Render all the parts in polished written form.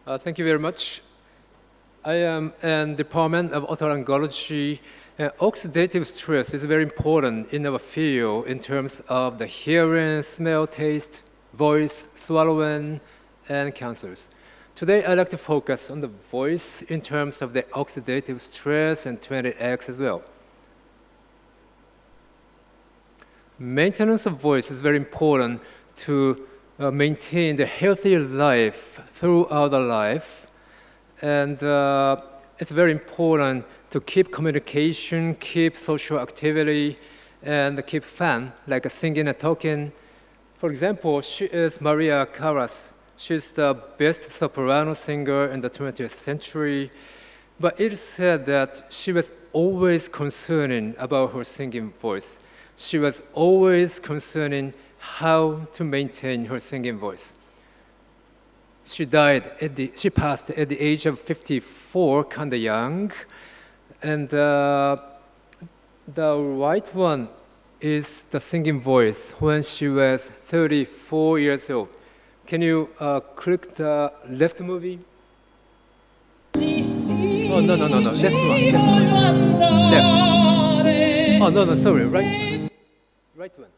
Thank you very much. I am in the Department of Otolaryngology. Oxidative stress is very important in our field in terms of the hearing, smell, taste, voice, swallowing, and cancers. Today, I'd like to focus on the voice in terms of the oxidative stress and Twendee X as well. Maintenance of voice is very important to maintain the healthy life throughout the life. And it's very important to keep communication, keep social activity, and keep fun, like singing and talking. For example, she is Maria Callas. She's the best soprano singer in the 20th century. But it is said that she was always concerning about her singing voice. She was always concerning how to maintain her singing voice. She passed at the age of 54, kind of young. And the right one is the singing voice when she was 34 years old. Can you click the left movie? Oh, no, left one. Left. Oh, no, sorry, right one.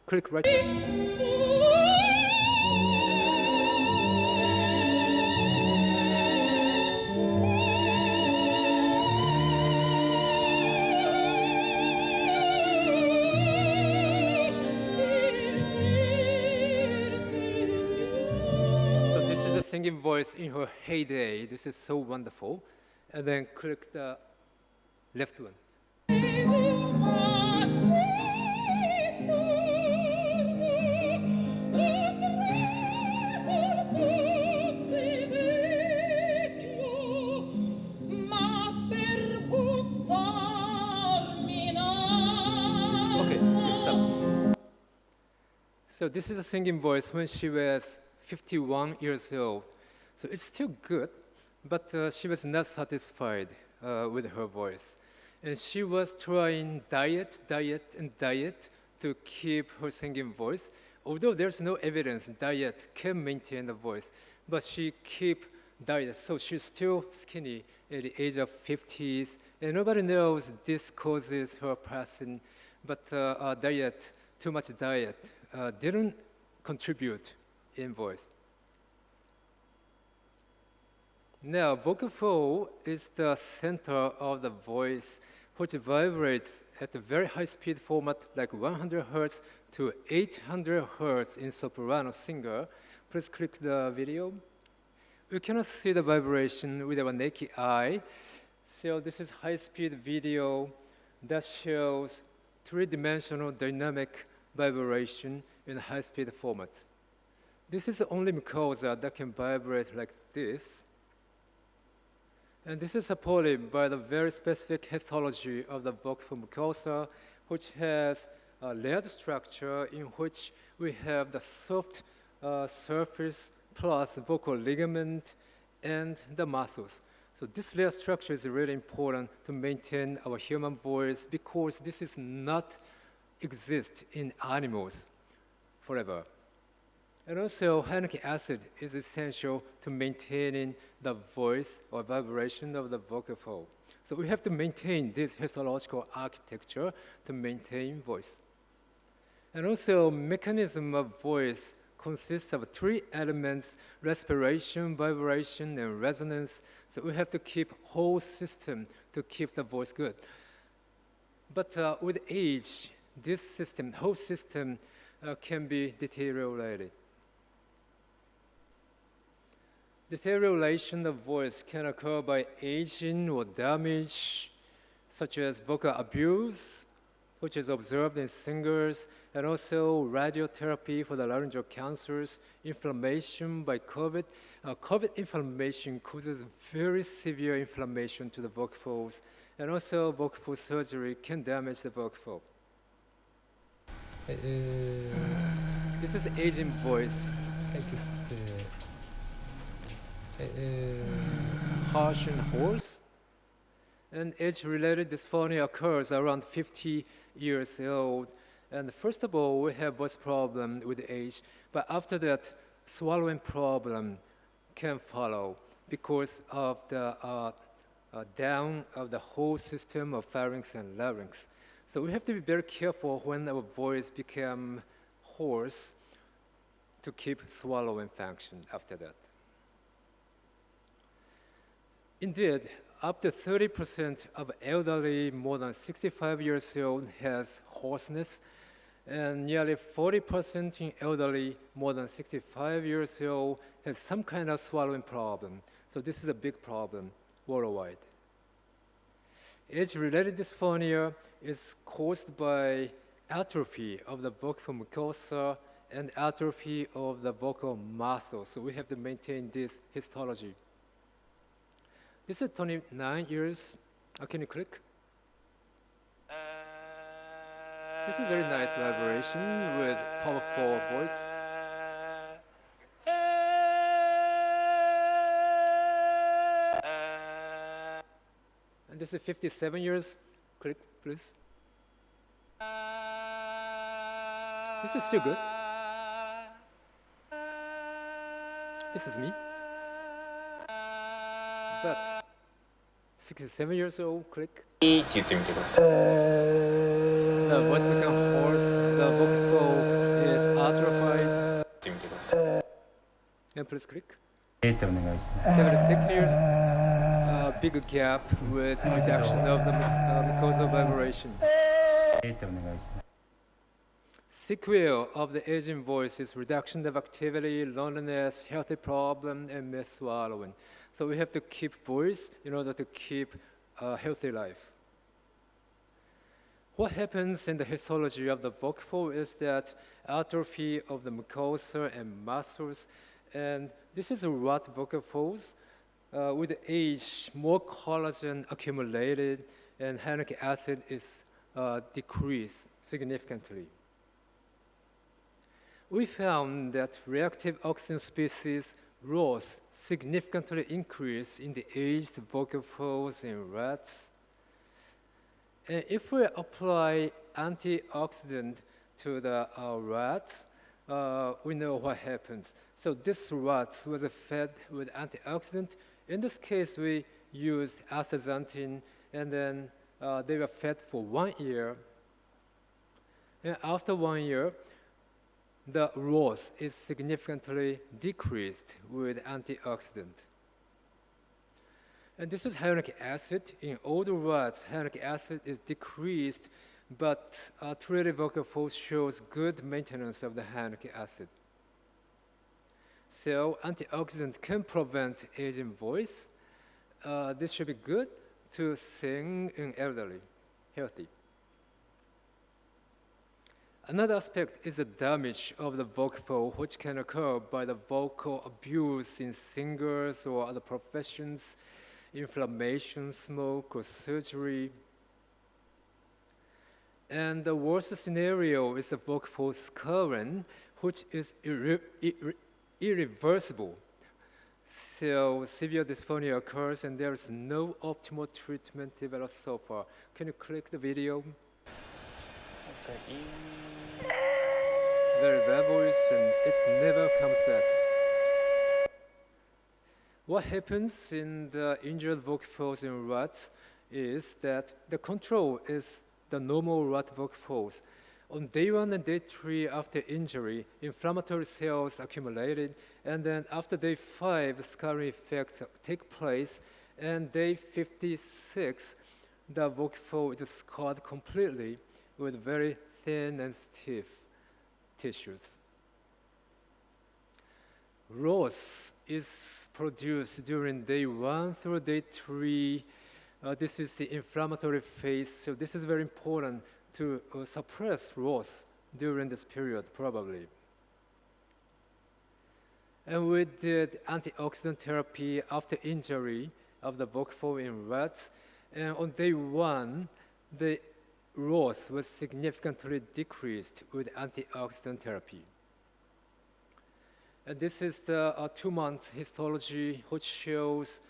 Click right one. Singing voice in her heyday. This is so wonderful. And then click the left one. Okay, stop. So this is a singing voice when she was 51 years old. So it's still good, but she was not satisfied with her voice. And she was trying diet to keep her singing voice. Although there's no evidence diet can maintain the voice, but she keep diet. So she's still skinny at the age of 50s. And nobody knows this causes her passing, but too much diet didn't contribute in voice. Now, vocal fold is the center of the voice, which vibrates at a very high speed format, like 100 hertz to 800 hertz in soprano singer. Please click the video. We cannot see the vibration with our naked eye. So this is high-speed video that shows three-dimensional dynamic vibration in high-speed format. This is the only mucosa that can vibrate like this. And this is supported by the very specific histology of the vocal mucosa, which has a layered structure in which we have the soft surface plus vocal ligament and the muscles. So this layered structure is really important to maintain our human voice because this is not exist in animals forever. And also, hyaluronic acid is essential to maintaining the voice or vibration of the vocal fold. So we have to maintain this histological architecture to maintain voice. And also, mechanism of voice consists of three elements: respiration, vibration, and resonance. So we have to keep whole system to keep the voice good. But with age, this system, whole system, can be deteriorated. Deterioration of voice can occur by aging or damage, such as vocal abuse, which is observed in singers, and also radiotherapy for the laryngeal cancers, inflammation by COVID. COVID inflammation causes very severe inflammation to the vocal folds, and also vocal fold surgery can damage the vocal fold. This is aging voice. Harsh and hoarse. And age-related dysphonia occurs around 50 years old. And first of all, we have voice problem with age. But after that, swallowing problem, can follow because of the down of the whole system of pharynx and larynx. So we have to be very careful when our voice becomes hoarse to keep swallowing function after that. Indeed, up to 30% of elderly more than 65 years old has hoarseness, and nearly 40% in elderly more than 65 years old has some kind of swallowing problem. So this is a big problem worldwide. Age-related dysphonia is caused by atrophy of the vocal mucosa and atrophy of the vocal muscle. So we have to maintain this histology. This is 29 years. Can you click? This is a very nice vibration with powerful voice. And this is 57 years. Click, please. This is still good. This is me. But 67 years old, click. The voice becomes hoarse, the vocal fold is atrophied. And please click. 76 years, big gap with reduction of the mucosal vibration. Sequel of the aging voice is reduction of activity, loneliness, healthy problem, and misswallowing. So we have to keep voice in order to keep a healthy life. What happens in the histology of the vocal is that atrophy of the mucosa and muscles, and this is a rat vocal folds. With age, more collagen accumulated, and hyaluronic acid is decreased significantly. We found that reactive oxygen species loss significantly increase in the aged vocal folds in rats. And if we apply anti-oxidant to the rats, we know what happens. So this rat was fed with antioxidant. In this case, we used astaxanthin, and then they were fed for 1 year. And after 1 year, the loss is significantly decreased with antioxidant. And this is hyaluronic acid. In older rats, hyaluronic acid is decreased, but treated vocal folds shows good maintenance of the hyaluronic acid. So antioxidant can prevent aging voice. This should be good to sing in elderly, healthy. Another aspect is the damage of the vocal fold, which can occur by the vocal abuse in singers or other professions, inflammation, smoke, or surgery. And the worst scenario is the vocal fold scarring, which is irreversible. So severe dysphonia occurs, and there is no optimal treatment developed so far. Can you click the video? Very bad voice, and it never comes back. What happens in the injured vocal folds in rats is that the control is the normal rat vocal folds. On day 1 and day 3 after injury, inflammatory cells accumulated, and then after day 5, scarring effects take place, and day 56, the vocal fold is scarred completely with very thin and stiff tissues. Loss is produced during day 1 through day 3. This is the inflammatory phase, so this is very important to suppress loss during this period, probably. And we did antioxidant therapy after injury of the vocal fold in rats, and on day 1, the loss was significantly decreased with antioxidant therapy. And this is the 2-month histology, which shows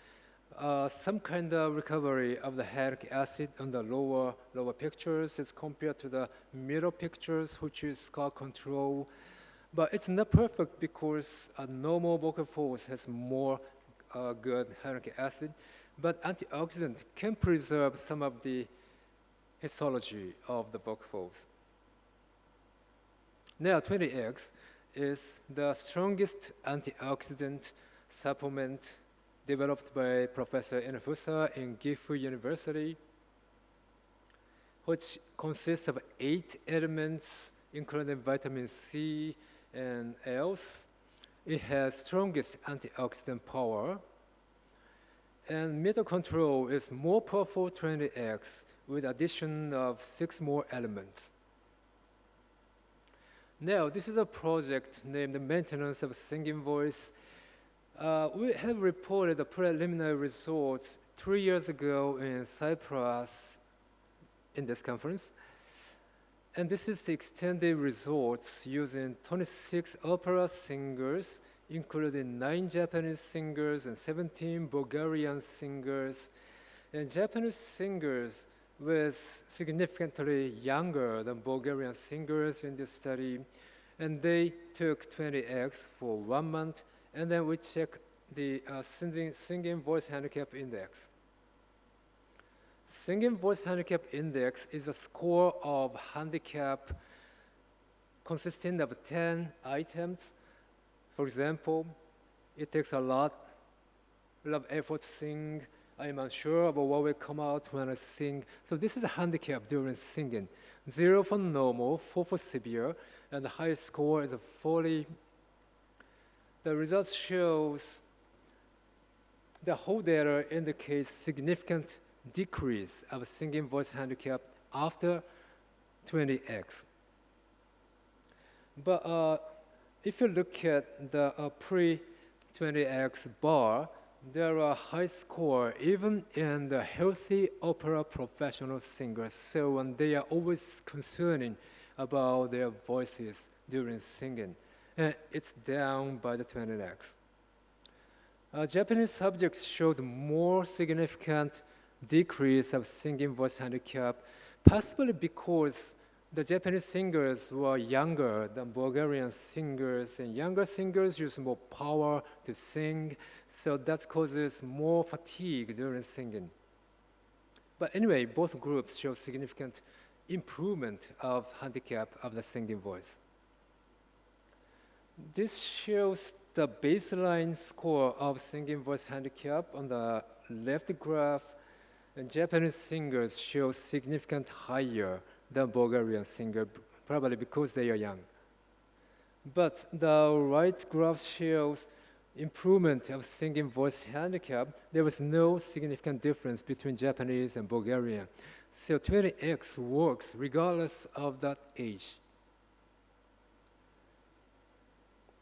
some kind of recovery of the hyaluronic acid on the lower pictures as compared to the middle pictures, which is scar control. But it's not perfect because a normal vocal folds has more good hyaluronic acid, but antioxidant can preserve some of the histology of the vocal folds. Now, Twendee X is the strongest antioxidant supplement developed by Professor Inafusa in Gifu University, which consists of 8 elements, including vitamin C and else. It has strongest antioxidant power, and metal control is more powerful Twendee X with addition of 6 more elements. Now, this is a project named Maintenance of Singing Voice. We have reported the preliminary results 3 years ago in Cyprus in this conference. And this is the extended results using 26 opera singers, including 9 Japanese singers and 17 Bulgarian singers. And Japanese singers was significantly younger than Bulgarian singers in this study. And they took Twendee X for 1 month, and then we checked the singing voice handicap index. Singing voice handicap index is a score of handicap consisting of 10 items. For example, it takes a lot of effort to sing. I'm unsure about what will come out when I sing. So this is a handicap during singing. 0 for normal, 4 for severe, and the highest score is a 40. The results shows the whole data indicates significant decrease of singing voice handicap after Twendee X. But if you look at the pre-Twendee X bar, there are high score even in the healthy opera professional singers. So they are always concerning about their voices during singing. And it's down by the Twendee X. Japanese subjects showed more significant decrease of singing voice handicap, possibly because the Japanese singers were younger than Bulgarian singers, and younger singers use more power to sing, so that causes more fatigue during singing. But anyway, both groups show significant improvement of handicap of the singing voice. This shows the baseline score of singing voice handicap on the left graph, and Japanese singers show significant higher than Bulgarian singer, probably because they are young. But the right graph shows improvement of singing voice handicap. There was no significant difference between Japanese and Bulgarian. So Twendee X works regardless of that age.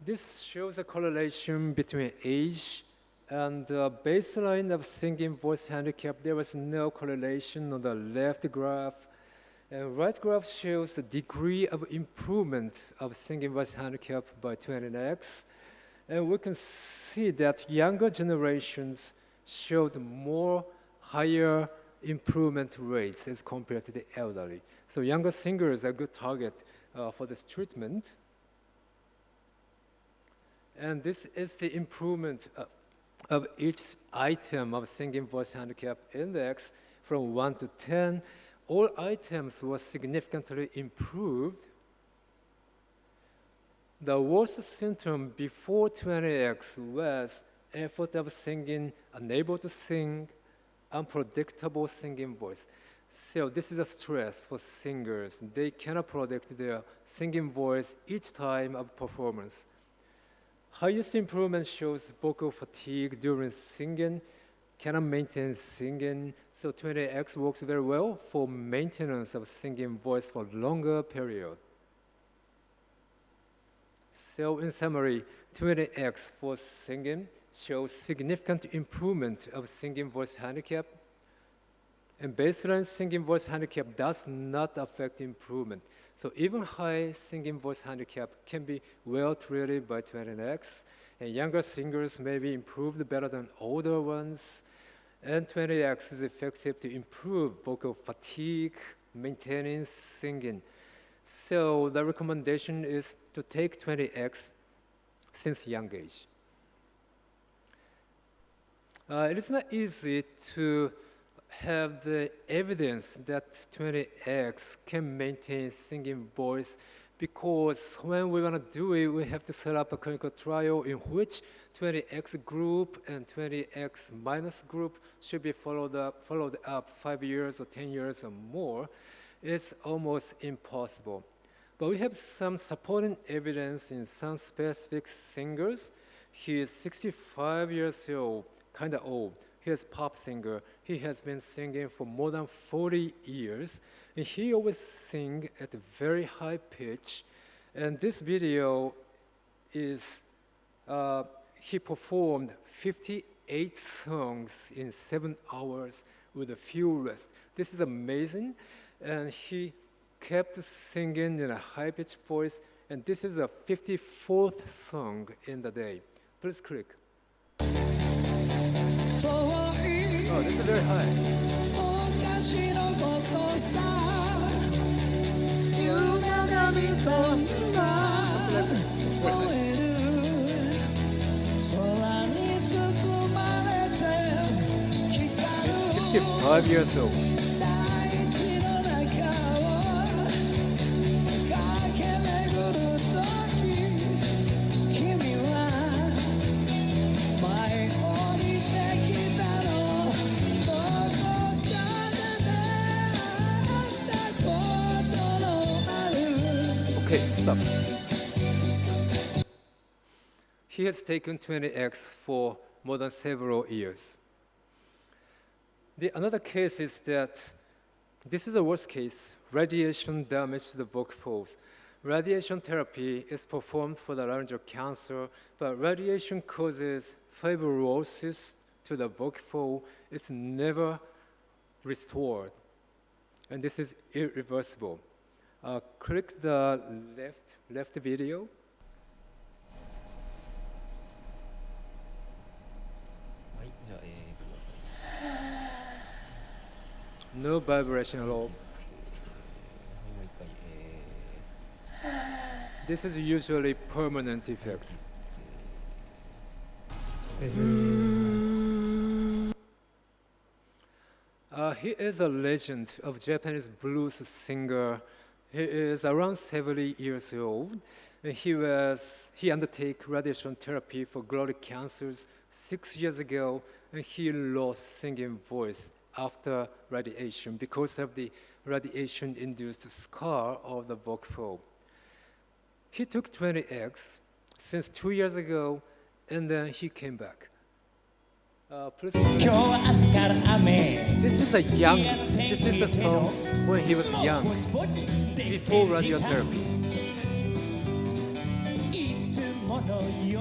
This shows a correlation between age and the baseline of singing voice handicap. There was no correlation on the left graph. And right graph shows the degree of improvement of singing voice handicap by Twendee X. And we can see that younger generations showed more higher improvement rates as compared to the elderly. So younger singers are a good target for this treatment. And this is the improvement of each item of singing voice handicap index from 1 to 10. All items were significantly improved. The worst symptom before Twendee X was effort of singing, unable to sing, unpredictable singing voice. So this is a stress for singers. They cannot predict their singing voice each time of performance. Highest improvement shows vocal fatigue during singing, cannot maintain singing. So Twendee X works very well for maintenance of singing voice for longer period. So in summary, Twendee X for singing shows significant improvement of singing voice handicap. And baseline singing voice handicap does not affect improvement. So even high singing voice handicap can be well treated by Twendee X, and younger singers may be improved better than older ones. And Twendee X is effective to improve vocal fatigue, maintaining singing. So the recommendation is to take Twendee X since young age. It is not easy to have the evidence that Twendee X can maintain singing voice, because when we're going to do it, we have to set up a clinical trial in which Twendee X group and Twendee X minus group should be followed up 5 years or 10 years or more. It's almost impossible. But we have some supporting evidence in some specific singers. He is 65 years old, kind of old. He is a pop singer. He has been singing for more than 40 years. And he always sings at a very high pitch. And this video is, he performed 58 songs in 7 hours with a few rests. This is amazing. And he kept singing in a high-pitched voice. And this is a 54th song in the day. Please click. Oh, this is very high. He's 65 years old. Okay, stop. He has taken Twendee X for more than several years. Another case is that this is a worst case, radiation damage to the vocal folds. Radiation therapy is performed for the laryngeal cancer, but radiation causes fibrosis to the vocal fold. It's never restored, and this is irreversible. Click the left video. No vibration at all. This is usually permanent effect. He is a legend of Japanese blues singer. He is around 70 years old. He undertook radiation therapy for glottic cancers 6 years ago, and he lost singing voice after radiation because of the radiation-induced scar of the vocal fold. He took Twendee X since 2 years ago, and then he came back. Please. This is a song when he was young, before radiotherapy.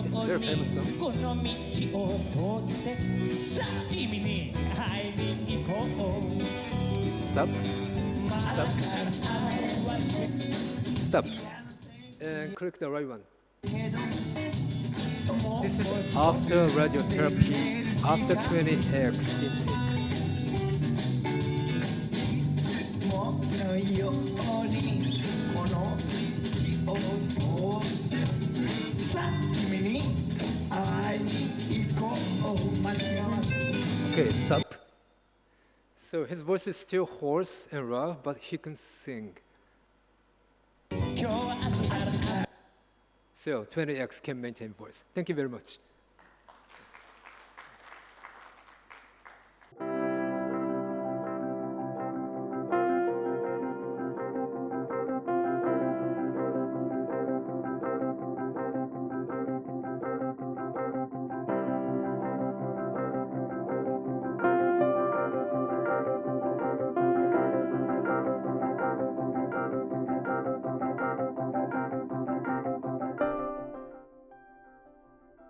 This is a very famous song. Stop. Stop. Stop. And click the right one. This is after radiotherapy, after Twendee X intake. Okay, stop. So his voice is still hoarse and rough, but he can sing. So Twendee X can maintain voice. Thank you very much.